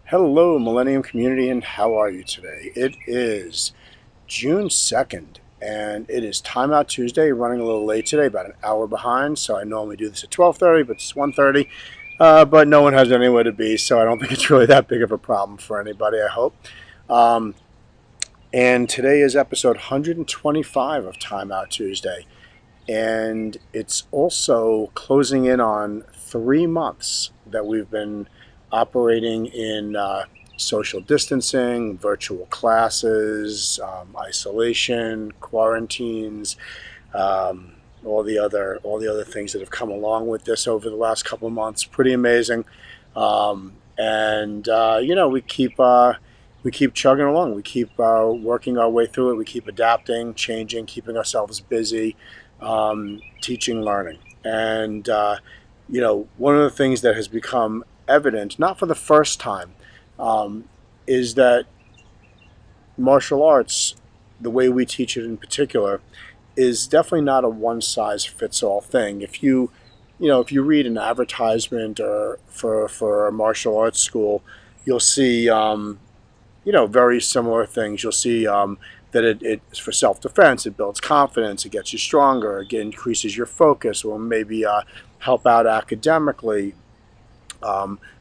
Hello, Millennium Community, and how are you today? It is June 2nd, and it is Timeout Tuesday. Running a little late today, about an hour behind, so I normally do this at 12:30, but it's 1:30. But no one has anywhere to be, so I don't think it's really that big of a problem for anybody, I hope. Um, and today is episode 125 of Timeout Tuesday, and it's also closing in on 3 months that we've been operating in social distancing, virtual classes, isolation, quarantines, all the other things that have come along with this over the last couple of months. Pretty amazing, and we keep chugging along. We keep working our way through it. We keep adapting, changing, keeping ourselves busy, teaching, learning. And, one of the things that has become evident, not for the first time, is that martial arts, the way we teach it in particular, is definitely not a one size fits all thing. If you read an advertisement or for a martial arts school, you'll see very similar things. You'll see that it's for self-defense. It builds confidence. It gets you stronger. It increases your focus, or maybe help out academically.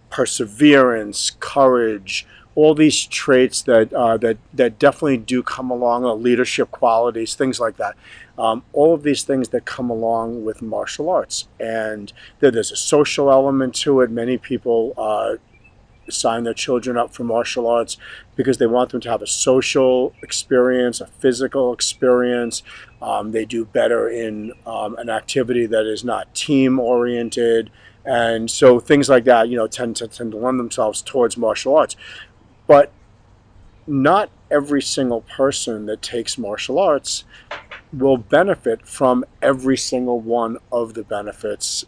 Perseverance, courage, all these traits that definitely do come along, leadership qualities, things like that. All of these things that come along with martial arts, and there's a social element to it. Many people sign their children up for martial arts because they want them to have a social experience, a physical experience. They do better in an activity that is not team oriented. And so things like that, tend to lend themselves towards martial arts. But not every single person that takes martial arts will benefit from every single one of the benefits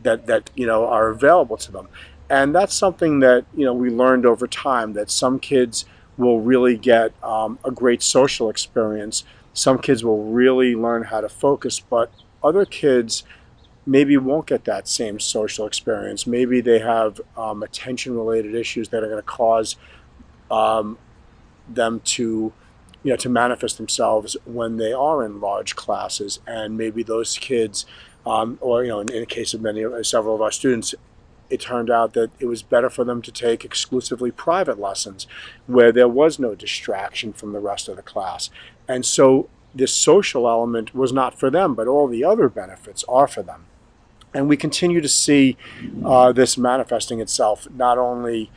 that are available to them. And that's something that we learned over time, that some kids will really get a great social experience. Some kids will really learn how to focus, but other kids maybe won't get that same social experience. Maybe they have attention related issues that are going to cause um, them to manifest themselves when they are in large classes. And maybe those kids, or in the case of several of our students, it turned out that it was better for them to take exclusively private lessons where there was no distraction from the rest of the class. And so this social element was not for them, but all the other benefits are for them. And we continue to see this manifesting itself not only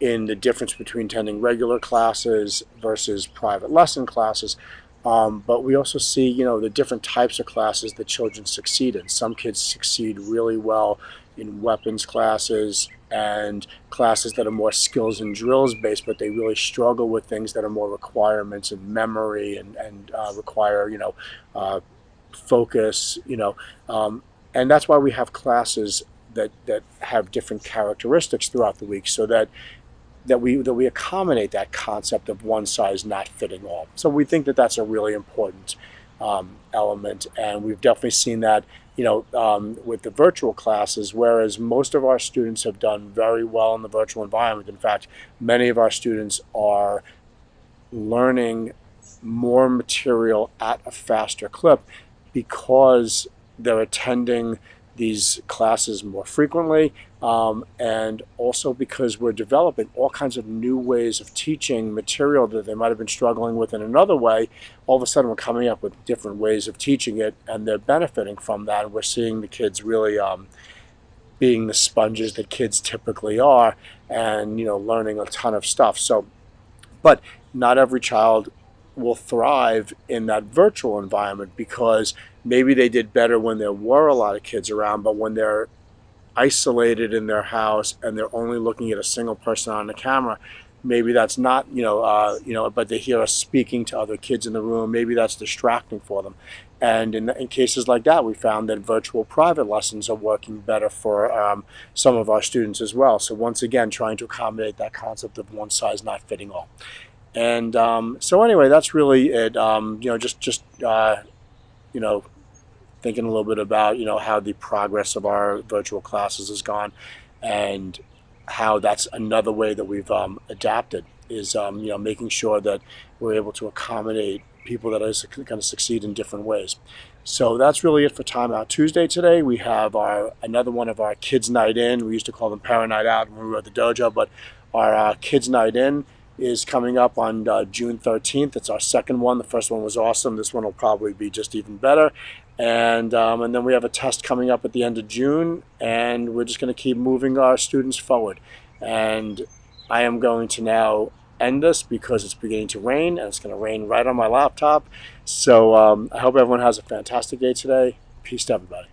in the difference between attending regular classes versus private lesson classes, but we also see, the different types of classes that children succeed in. Some kids succeed really well in weapons classes and classes that are more skills and drills based, but they really struggle with things that are more requirements and memory and require, focus, and that's why we have classes that have different characteristics throughout the week, so that we accommodate that concept of one size not fitting all. So we think that that's a really important element, and we've definitely seen that with the virtual classes. Whereas most of our students have done very well in the virtual environment. In fact, many of our students are learning more material at a faster clip because they're attending these classes more frequently, and also because we're developing all kinds of new ways of teaching material that they might have been struggling with in another way. All of a sudden, we're coming up with different ways of teaching it, and they're benefiting from that. And we're seeing the kids really being the sponges that kids typically are, and learning a ton of stuff. So, but not every child will thrive in that virtual environment because maybe they did better when there were a lot of kids around, but when they're isolated in their house and they're only looking at a single person on the camera, maybe that's not, but they hear us speaking to other kids in the room, maybe that's distracting for them. And in cases like that, we found that virtual private lessons are working better for some of our students as well. So once again, trying to accommodate that concept of one size not fitting all. And so anyway, that's really it. Just thinking a little bit about how the progress of our virtual classes has gone, and how that's another way that we've adapted is making sure that we're able to accommodate people that are going to succeed in different ways. So that's really it for Time Out Tuesday today. We have another one of our kids' night in. We used to call them parent night out when we were at the dojo, but our kids' night in is coming up on June 13th. It's our second one. The first one was awesome. This one will probably be just even better. And then we have a test coming up at the end of June, and we're just going to keep moving our students forward. And I am going to now end this because it's beginning to rain, and it's going to rain right on my laptop. So I hope everyone has a fantastic day today. Peace to everybody.